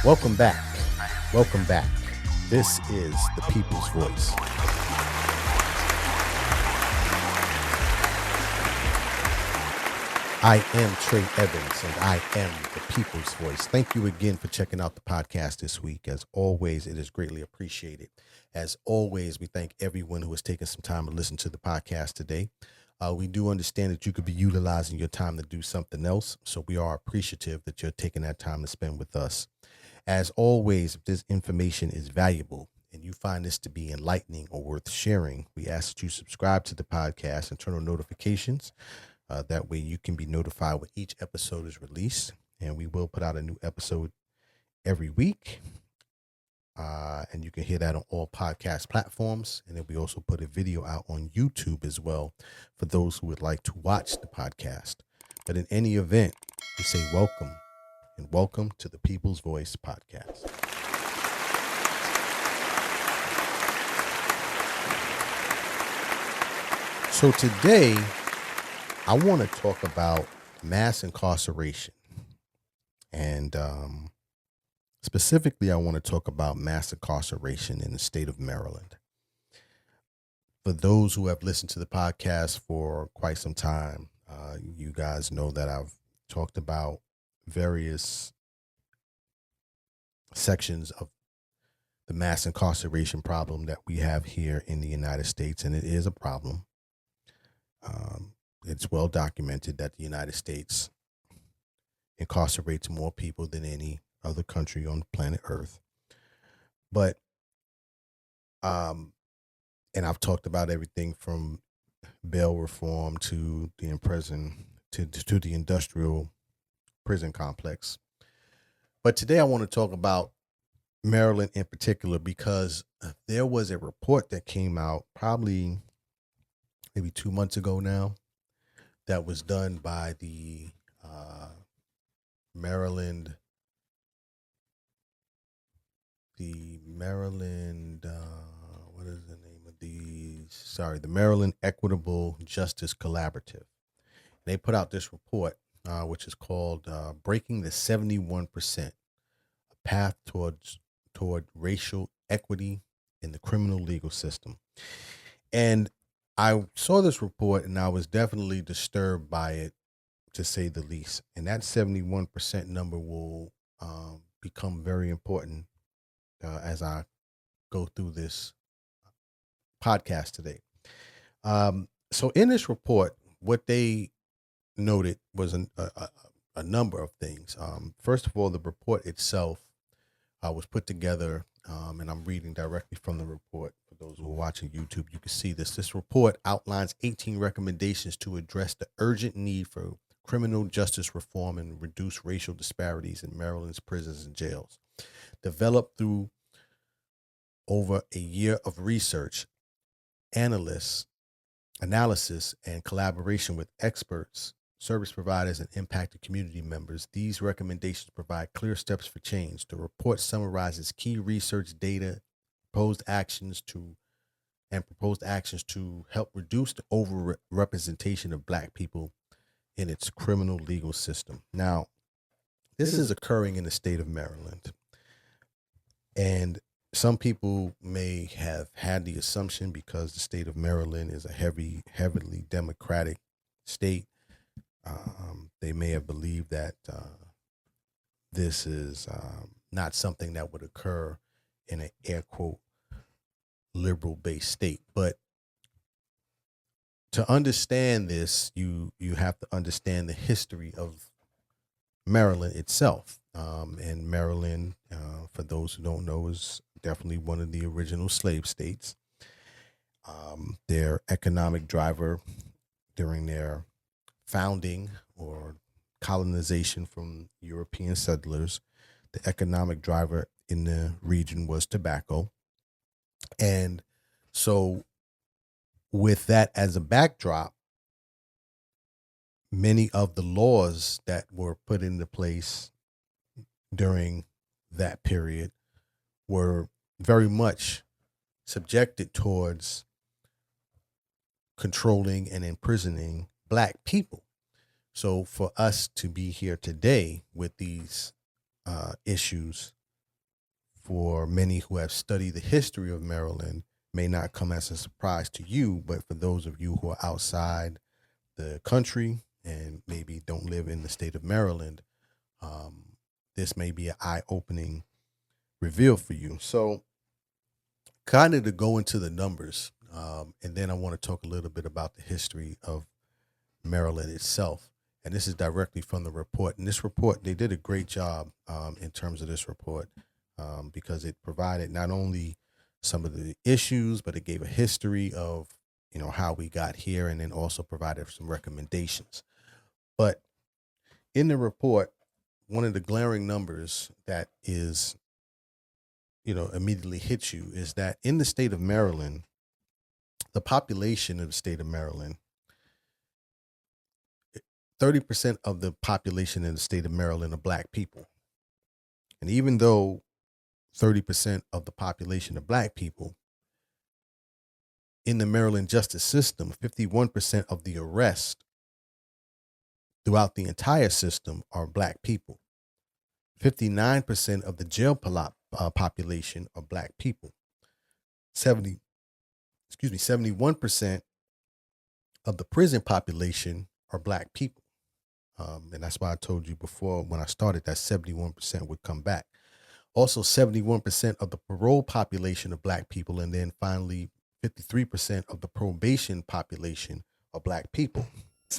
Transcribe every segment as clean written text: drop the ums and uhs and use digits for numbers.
Welcome back. Welcome back. This is the People's Voice. I am Trey Evans, and I am the People's Voice. Thank you again for checking out the podcast this week. As always, it is greatly appreciated. As always, we thank everyone who has taken some time to listen to the podcast today. We do understand that you could be utilizing your time to do something else, so we are appreciative that you're taking that time to spend with us. As always, if this information is valuable and you find this to be enlightening or worth sharing, we ask that you subscribe to the podcast and turn on notifications. That way you can be notified when each episode is released, and we will put out a new episode every week. And you can hear that on all podcast platforms. And then we also put a video out on YouTube as well for those who would like to watch the podcast. But in any event, we say welcome and welcome to the People's Voice podcast. So today, I want to talk about mass incarceration. And specifically, I want to talk about mass incarceration in the state of Maryland. For those who have listened to the podcast for quite some time, you guys know that I've talked about various sections of the mass incarceration problem that we have here in the United States, and it is a problem. It's well documented that the United States incarcerates more people than any other country on planet Earth. But, and I've talked about everything from bail reform to the to the industrial prison complex. But today I want to talk about Maryland in particular, because there was a report that came out probably maybe 2 months ago now that was done by the Maryland, what is the name of the Maryland Equitable Justice Collaborative. They put out this report, which is called Breaking the 71%, A Path Toward Racial Equity in the Criminal Legal System. And I saw this report and I was definitely disturbed by it, to say the least. And that 71% number will become very important as I go through this podcast today. So in this report, what they noted was a number of things. First of all, the report itself was put together, and I'm reading directly from the report. For those who are watching YouTube, you can see this. This report outlines 18 recommendations to address the urgent need for criminal justice reform and reduce racial disparities in Maryland's prisons and jails. Developed through over a year of research, analysis, and collaboration with experts, service providers, and impacted community members, these recommendations provide clear steps for change. The report summarizes key research data, proposed actions to help reduce the overrepresentation of Black people in its criminal legal system. Now, this is occurring in the state of Maryland, and some people may have had the assumption, because the state of Maryland is a heavily Democratic state, they may have believed that this is not something that would occur in an air quote liberal-based state. But to understand this, you have to understand the history of Maryland itself. And Maryland, for those who don't know, is definitely one of the original slave states. Their economic driver during their founding or colonization from European settlers, the economic driver in the region was tobacco. And so with that as a backdrop, many of the laws that were put into place during that period were very much subjected towards controlling and imprisoning Black people. So for us to be here today with these issues for many who have studied the history of Maryland, may not come as a surprise to you, but for those of you who are outside the country and maybe don't live in the state of Maryland, this may be an eye-opening reveal for you. So kind of to go into the numbers, and then I want to talk a little bit about the history of Maryland itself. And this is directly from the report. And this report, they did a great job in terms of this report, because it provided not only some of the issues, but it gave a history of, how we got here, and then also provided some recommendations. But in the report, one of the glaring numbers that is, immediately hits you is that in the state of Maryland, the population of the state of Maryland, 30% of the population in the state of Maryland are Black people. And even though 30% of the population are Black people, in the Maryland justice system, 51% of the arrests throughout the entire system are Black people. 59% of the jail population are Black people. 71% of the prison population are Black people. And that's why I told you before when I started that 71% would come back. Also, 71% of the parole population are Black people. And then finally, 53% of the probation population are Black people.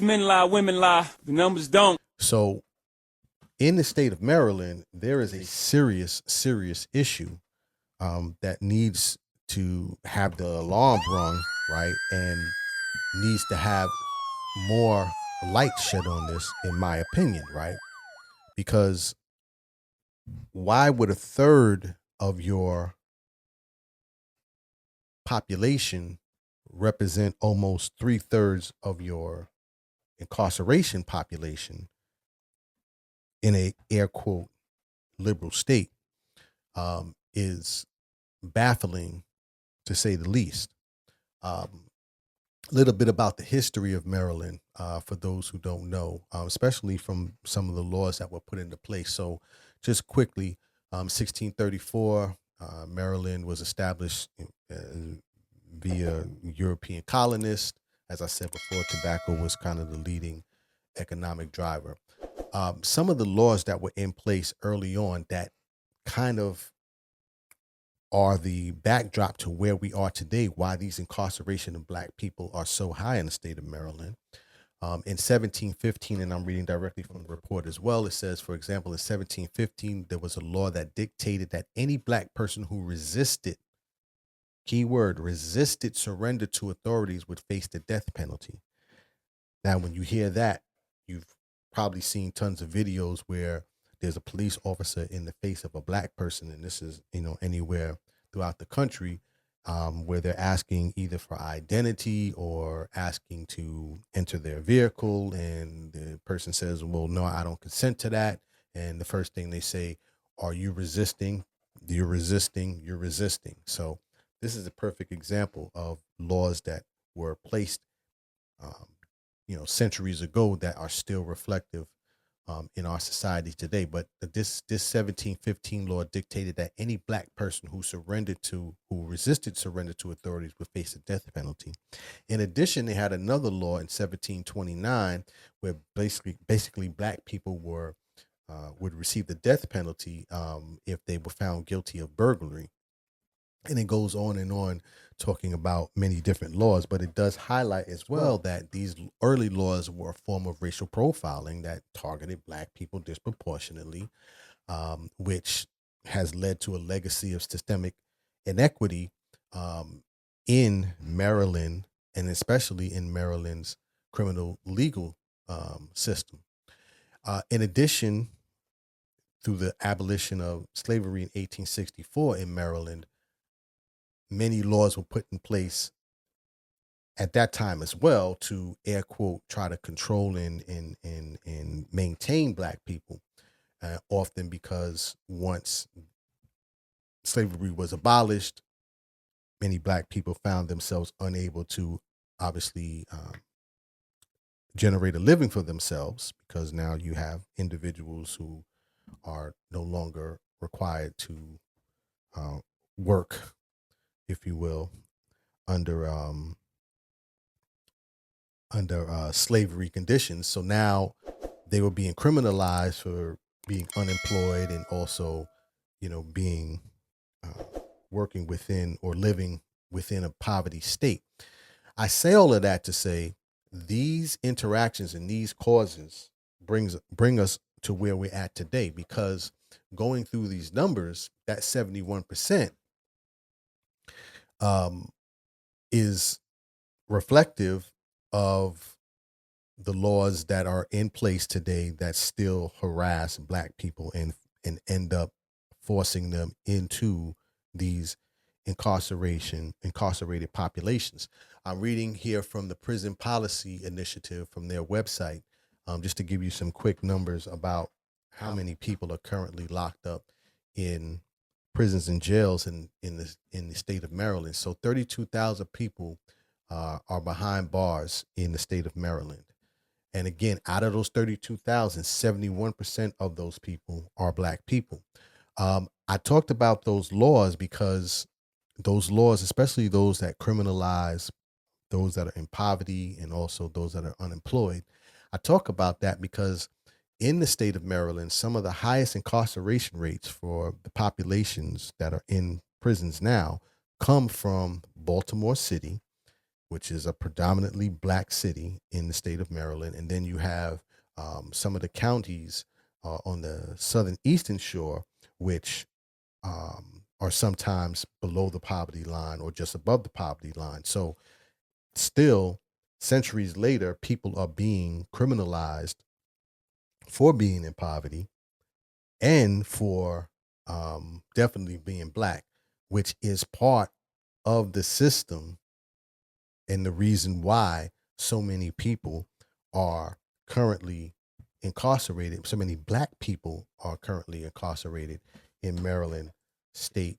Men lie, women lie. The numbers don't. So in the state of Maryland, there is a serious issue that needs to have the alarm rung, right? And needs to have more light shed on this, in my opinion, right? Because why would a third of your population represent almost 3/3 of your incarceration population in a air quote liberal state is baffling, to say the least. A little bit about the history of Maryland, for those who don't know, especially from some of the laws that were put into place. So just quickly, 1634, Maryland was established via European colonists. As I said before, tobacco was kind of the leading economic driver. Some of the laws that were in place early on that kind of are the backdrop to where we are today, why these incarceration of Black people are so high in the state of Maryland. In 1715, and I'm reading directly from the report as well, it says, for example, in 1715, there was a law that dictated that any Black person who resisted, keyword, resisted surrender to authorities would face the death penalty. Now, when you hear that, you've probably seen tons of videos where there's a police officer in the face of a Black person, and this is, anywhere throughout the country, where they're asking either for identity or asking to enter their vehicle, and the person says, well, no, I don't consent to that. And the first thing they say, are you resisting? You're resisting, you're resisting. So this is a perfect example of laws that were placed, centuries ago that are still reflective in our society today. But this 1715 law dictated that any Black person who resisted surrender to authorities would face a death penalty. In addition, they had another law in 1729 where basically Black people would receive the death penalty if they were found guilty of burglary. And it goes on and on, talking about many different laws, but it does highlight as well that these early laws were a form of racial profiling that targeted Black people disproportionately, which has led to a legacy of systemic inequity in Maryland, and especially in Maryland's criminal legal system. In addition, through the abolition of slavery in 1864 in Maryland, many laws were put in place at that time as well to, air quote, try to control and maintain Black people, often because once slavery was abolished, many Black people found themselves unable to obviously generate a living for themselves, because now you have individuals who are no longer required to work, if you will, under slavery conditions. So now they were being criminalized for being unemployed and also, being working within or living within a poverty state. I say all of that to say these interactions and these causes bring us to where we're at today, because going through these numbers, that 71% is reflective of the laws that are in place today that still harass Black people and end up forcing them into these incarcerated populations. I'm reading here from the Prison Policy Initiative from their website, just to give you some quick numbers about how many people are currently locked up in prisons and jails in the state of Maryland. So 32,000 people are behind bars in the state of Maryland. And again, out of those 32,000, 71% of those people are Black people. I talked about those laws because those laws, especially those that criminalize those that are in poverty and also those that are unemployed, I talk about that because in the state of Maryland, some of the highest incarceration rates for the populations that are in prisons now come from Baltimore City, which is a predominantly Black city in the state of Maryland. And then you have some of the counties on the southern eastern shore, which are sometimes below the poverty line or just above the poverty line. So still, centuries later, people are being criminalized for being in poverty and for definitely being Black, which is part of the system and the reason why so many people are currently incarcerated. So many Black people are currently incarcerated in Maryland state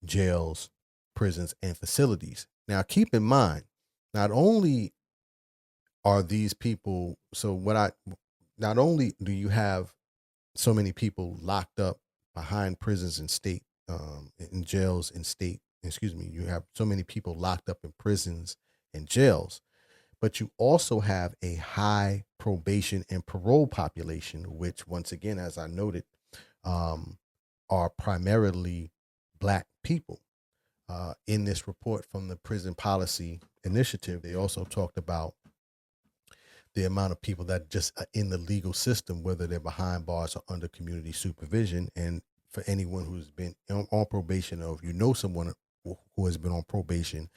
jails, prisons, and facilities. Now, keep in mind, not only are these people, not only do you have so many people locked up behind prisons and state, in jails and state, you have so many people locked up in prisons and jails, but you also have a high probation and parole population, which, once again, as I noted, are primarily Black people. In this report from the Prison Policy Initiative, they also talked about the amount of people that just are in the legal system, whether they're behind bars or under community supervision. And for anyone who's been on probation, or if you know someone who has been on probation,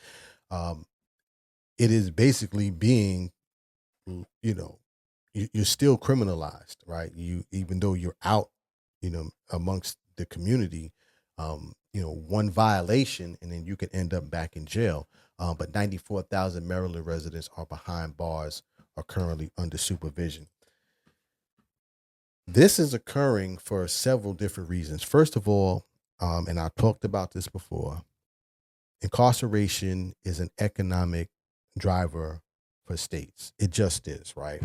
it is basically being, you're still criminalized, right? Even though you're out, amongst the community, one violation and then you could end up back in jail. But 94,000 Maryland residents are behind bars, are currently under supervision. This is occurring for several different reasons. First of all, and I talked about this before, incarceration is an economic driver for states. It just is, right?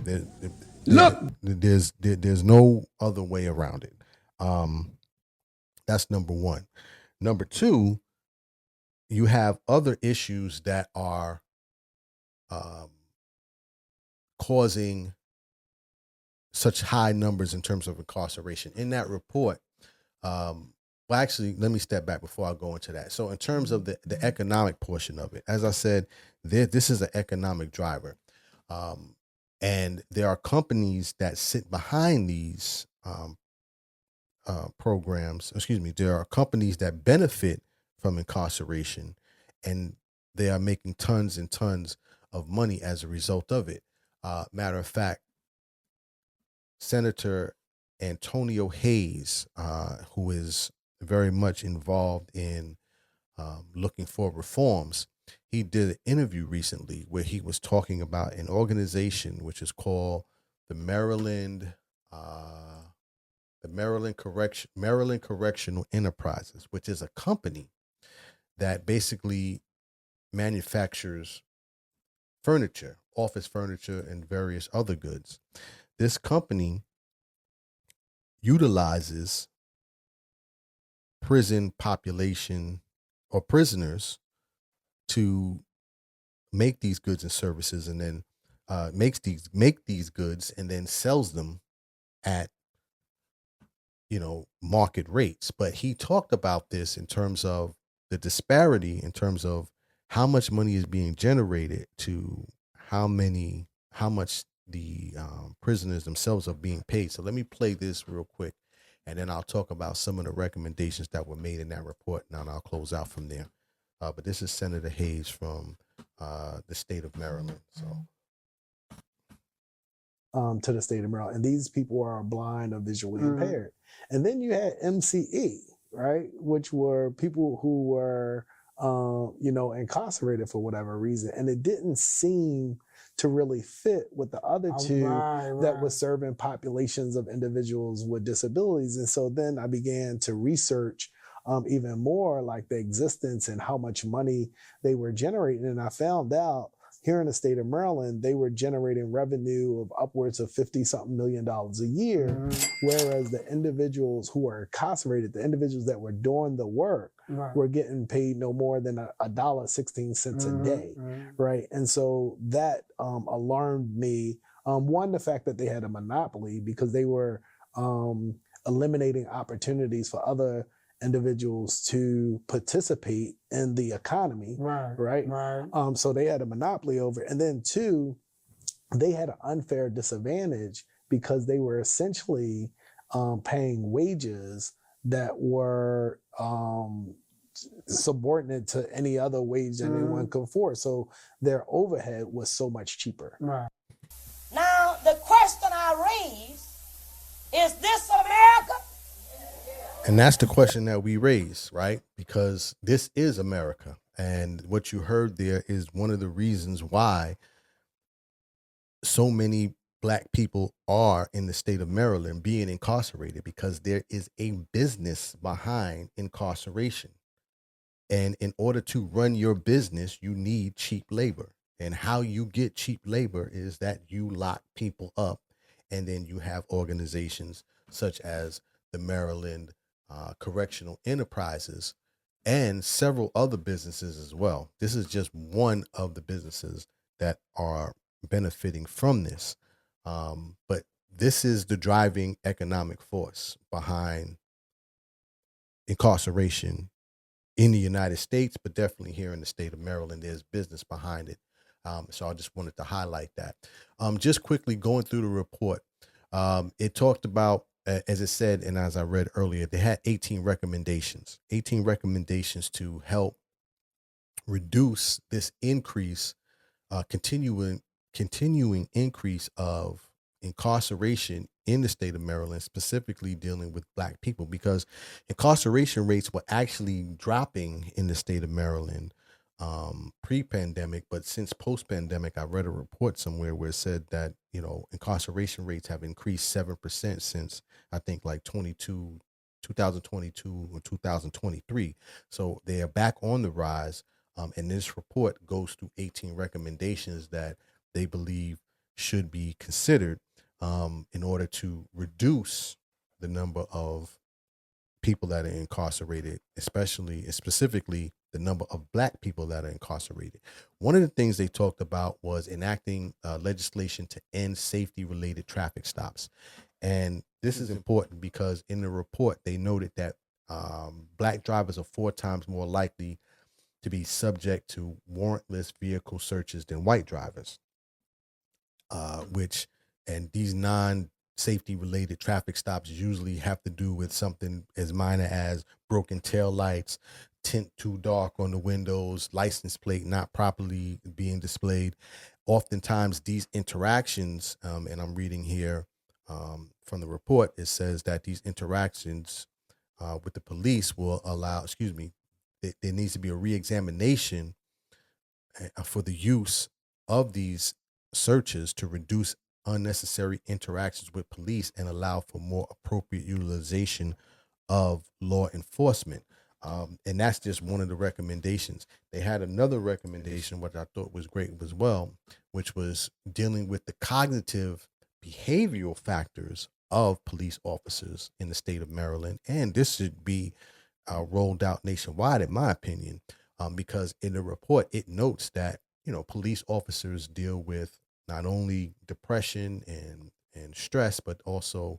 There's no other way around it. That's number one. Number two, you have other issues that are causing such high numbers in terms of incarceration. In that report, well, actually, let me step back before I go into that. So in terms of the economic portion of it, as I said, this is an economic driver. And there are companies that sit behind these programs. There are companies that benefit from incarceration, and they are making tons and tons of money as a result of it. Matter of fact, Senator Antonio Hayes, who is very much involved in looking for reforms, he did an interview recently where he was talking about an organization which is called the Maryland Correctional Enterprises, which is a company that basically manufactures furniture, office furniture, and various other goods. This company utilizes prison population or prisoners to make these goods and services, and then make these goods and then sells them at market rates. But he talked about this in terms of the disparity, in terms of how much money is being generated to how much the prisoners themselves are being paid. So let me play this real quick, and then I'll talk about some of the recommendations that were made in that report. Now, and I'll close out from there. But this is Senator Hayes from the state of Maryland. So. To the state of Maryland. And these people are blind or visually impaired. And then you had MCE, right? Which were people who were, incarcerated for whatever reason. And it didn't seem to really fit with the other two that were serving populations of individuals with disabilities. And so then I began to research even more like the existence and how much money they were generating. And I found out here in the state of Maryland, they were generating revenue of upwards of $50-something million a year, whereas the individuals who were incarcerated, the individuals that were doing the work, were getting paid no more than $1.16 a day, right? And so that alarmed me. One, the fact that they had a monopoly because they were eliminating opportunities for other individuals to participate in the economy, right? So they had a monopoly over it. And then two, they had an unfair disadvantage because they were essentially paying wages that were subordinate to any other wage that anyone could afford. So their overhead was so much cheaper. Now, the question I raise, is this America? And that's the question that we raise, right? Because this is America. And what you heard there is one of the reasons why so many Black people are in the state of Maryland being incarcerated, because there is a business behind incarceration. And in order to run your business, you need cheap labor. And how you get cheap labor is that you lock people up, and then you have organizations such as the Maryland Correctional Enterprises and several other businesses as well. This is just one of the businesses that are benefiting from this. But this is the driving economic force behind incarceration in the United States, but definitely here in the state of Maryland, there's business behind it. So I just wanted to highlight that. Just quickly going through the report, it talked about, as it said, and as I read earlier, they had 18 recommendations to help reduce this increase, continuing increase of incarceration in the state of Maryland, specifically dealing with Black people, because incarceration rates were actually dropping in the state of Maryland pre-pandemic, but since post-pandemic, I read a report somewhere where it said that, incarceration rates have increased 7% since I think like 2022 or 2023. So they are back on the rise. And this report goes through 18 recommendations that they believe should be considered in order to reduce the number of people that are incarcerated, specifically the number of Black people that are incarcerated. One of the things they talked about was enacting legislation to end safety-related traffic stops. And this is important because in the report, they noted that Black drivers are 4 times more likely to be subject to warrantless vehicle searches than white drivers, and these non-safety related traffic stops usually have to do with something as minor as broken tail lights, tint too dark on the windows, license plate not properly being displayed. Oftentimes these interactions, and I'm reading here from the report, it says that these interactions with the police will allow, there needs to be a re-examination for the use of these searches to reduce unnecessary interactions with police and allow for more appropriate utilization of law enforcement. And that's just one of the recommendations. They had another recommendation, which I thought was great as well, which was dealing with the cognitive behavioral factors of police officers in the state of Maryland. And this should be rolled out nationwide, in my opinion, because in the report it notes that police officers deal with not only depression and stress, but also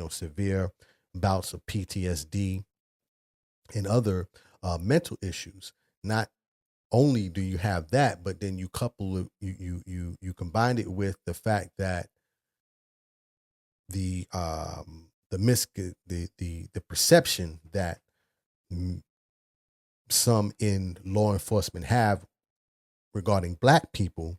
severe bouts of PTSD and other mental issues. Not only do you have that, but then you couple it, you combine it with the fact that the perception that some in law enforcement have regarding Black people.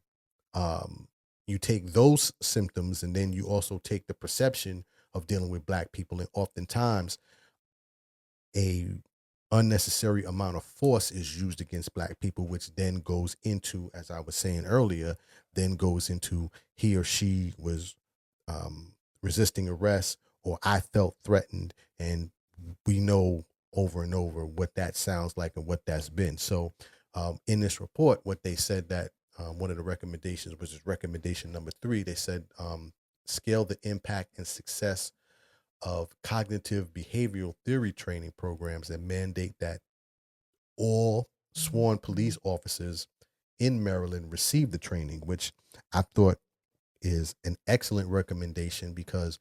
You take those symptoms, and then you also take the perception of dealing with Black people, and oftentimes a unnecessary amount of force is used against Black people, which then goes into, as I was saying earlier, then goes into he or she was resisting arrest, or I felt threatened, and we know over and over what that sounds like and what that's been. So in this report, what they said that one of the recommendations, which is recommendation number 3, they said scale the impact and success of cognitive behavioral theory training programs that mandate that all sworn police officers in Maryland receive the training, which I thought is an excellent recommendation, because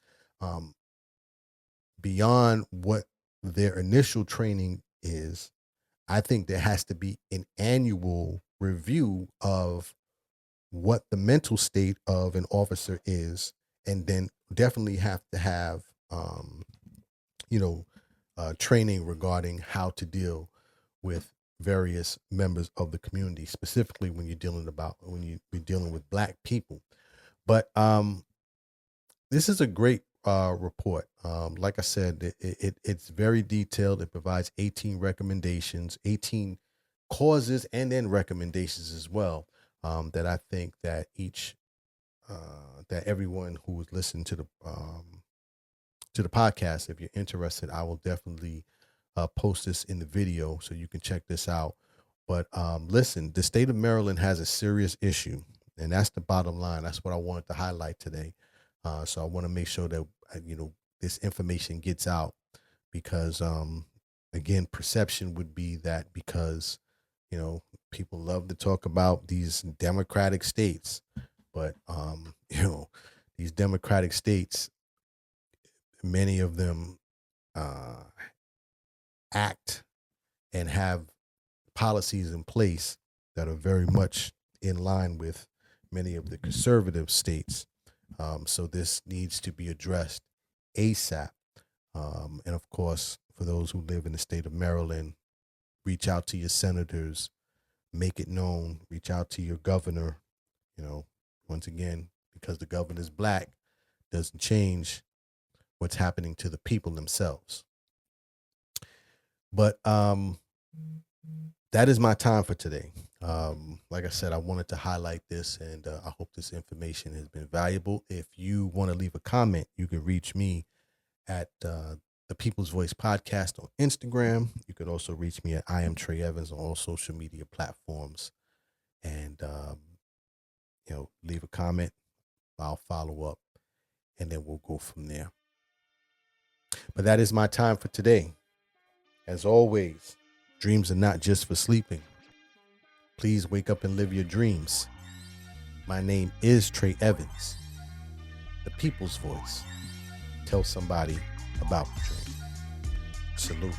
beyond what their initial training is, I think there has to be an annual review of what the mental state of an officer is, and then definitely have to have training regarding how to deal with various members of the community, specifically when you're dealing with Black people. But this is a great report. Like I said, it's very detailed. It provides 18 recommendations, 18 causes, and then recommendations as well, that I think that that everyone who is listening to the podcast, if you're interested, I will definitely post this in the video so you can check this out. But listen, the state of Maryland has a serious issue, and that's the bottom line. That's what I wanted to highlight today. So I want to make sure that this information gets out, because again, perception would be that because people love to talk about these democratic states, but these democratic states, many of them act and have policies in place that are very much in line with many of the conservative states. So this needs to be addressed ASAP. And of course, for those who live in the state of Maryland, reach out to your senators, make it known, reach out to your governor. Once again, because the governor's Black doesn't change what's happening to the people themselves. But that is my time for today. Like I said, I wanted to highlight this, and I hope this information has been valuable. If you want to leave a comment, you can reach me at the People's Voice Podcast on Instagram. You could also reach me at I am Trey Evans on all social media platforms, and leave a comment. I'll follow up, and then we'll go from there. But that is my time for today. As always, dreams are not just for sleeping. Please wake up and live your dreams. My name is Trey Evans, the People's Voice. Tell somebody about the dream. Salute.